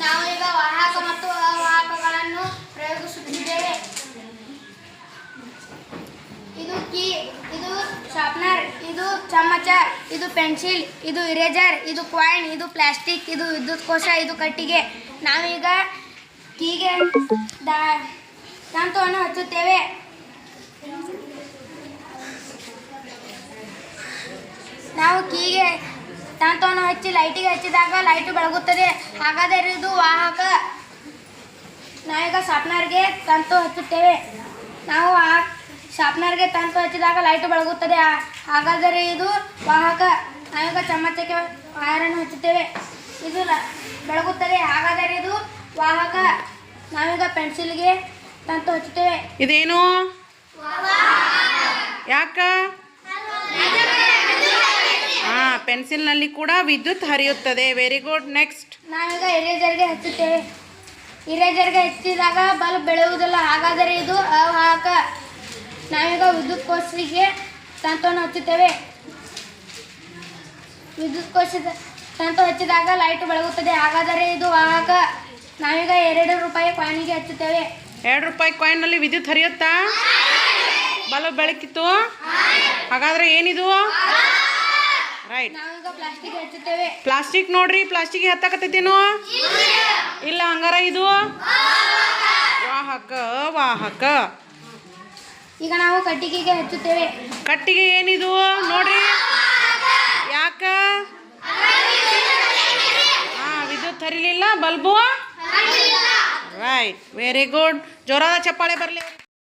ನಾವು ಈಗ ವಾಹಕ ಮತ್ತು ಅವಾಹಕಗಳನ್ನು ಪ್ರಯೋಗಿಸುತ್ತಿದ್ದೇವೆ. ಇದು ಕೀ, ಇದು ಶಾರ್ಪ್ನರ್, ಇದು ಚಮಚ, ಇದು ಪೆನ್ಸಿಲ್, ಇದು ಇರೇಜರ್, ಇದು ಕಾಯಿನ್, ಇದು ಪ್ಲಾಸ್ಟಿಕ್, ಇದು ವಿದ್ಯುತ್ ಕೋಶ, ಇದು ಕಟ್ಟಿಗೆ. ನಾವೀಗ ಕೀಗೆ ದಂತವನ್ನು ಹಚ್ಚುತ್ತೇವೆ. ನಾವು ಕೀಗೆ ದಂತವನ್ನು ಹಚ್ಚಿ ಲೈಟಿಗೆ ಹಚ್ಚಿದಾಗ ಲೈಟು ಬೆಳಗುತ್ತದೆ, ಹಾಗಾದರೆ ಇದು ವಾಹಕ. ನಾವೀಗ ಶಾರ್ಪ್ನರ್ಗೆ ತಂತು ಹಚ್ಚುತ್ತೇವೆ. ನಾವು ಶಾರ್ಪ್ನರ್ಗೆ ತಂತು ಹಚ್ಚಿದಾಗ ಲೈಟು ಬೆಳಗುತ್ತದೆ, ಹಾಗಾದರೆ ಇದು ವಾಹಕ. ನಾವೀಗ ಚಮಚಕ್ಕೆ ವೈರನ್ನು ಹಚ್ಚುತ್ತೇವೆ, ಇದು ಬೆಳಗುತ್ತದೆ, ಹಾಗಾದರೆ ಇದು ವಾಹಕ. ನಾವೀಗ ಪೆನ್ಸಿಲ್ಗೆ ತಂತು ಹಚ್ಚುತ್ತೇವೆ. ಇದೇನು? ಯಾಕ? ಪೆನ್ಸಿಲ್ನಲ್ಲಿ ಕೂಡ ವಿದ್ಯುತ್ ಹರಿಯುತ್ತದೆ. Very good. ನೆಕ್ಸ್ಟ್ ನಾವೀಗ ಇರೇಜರ್ಗೆ ಹಚ್ಚುತ್ತೇವೆ. ಇರೇಜರ್ಗೆ ಹಚ್ಚಿದಾಗ ಬಲ್ಬ್ ಬೆಳೆಯುವುದಿಲ್ಲ, ಹಾಗಾದರೆ ಇದು ಅವಾಹಕ. ನಾವೀಗ ವಿದ್ಯುತ್ ಕೋಶಿಗೆ ತಂತುವನ್ನು ಹಚ್ಚುತ್ತೇವೆ. ವಿದ್ಯುತ್ ಕೋಶದ ತಂತು ಹಚ್ಚಿದಾಗ ಲೈಟು ಬೆಳಗುತ್ತದೆ, ಹಾಗಾದರೆ ಇದು ವಾಹಕ. ನಾವೀಗ 2 ರೂಪಾಯಿ ಕಾಯಿನಿಗೆ ಹಚ್ಚುತ್ತೇವೆ. 2 ರೂಪಾಯಿ ಕಾಯಿನ್ನಲ್ಲಿ ವಿದ್ಯುತ್ ಹರಿಯುತ್ತಾ? ಬಲ್ಬ್ ಬೆಳಕಿತ್ತು, ಹಾಗಾದ್ರೆ ಏನಿದು? ರೈಟ್. ನಾವೀಗ ಪ್ಲಾಸ್ಟಿಕ್ ಹಚ್ಚುತ್ತೇವೆ. ಪ್ಲಾಸ್ಟಿಕ್ ನೋಡ್ರಿ, ಪ್ಲಾಸ್ಟಿಕ್ ಹತ್ತಕತ್ತೈತೇನು? ಇಲ್ಲ, ಹಂಗಾರ ಇದು ವಾಹಕ. ವಾಹಕ. ಈಗ ನಾವು ಕಟ್ಟಿಗೆಗೆ ಹಚ್ಚುತ್ತೇವೆ. ಕಟ್ಟಿಗೆ ಏನಿದು ನೋಡ್ರಿ? ಯಾಕ? ವಿದ್ಯುತ್ ಹರಿಲಿಲ್ಲ, ಬಲ್ಬು. ರೈಟ್. Very good. ಜೋರಾದ ಚಪ್ಪಾಳೆ ಬರಲಿ.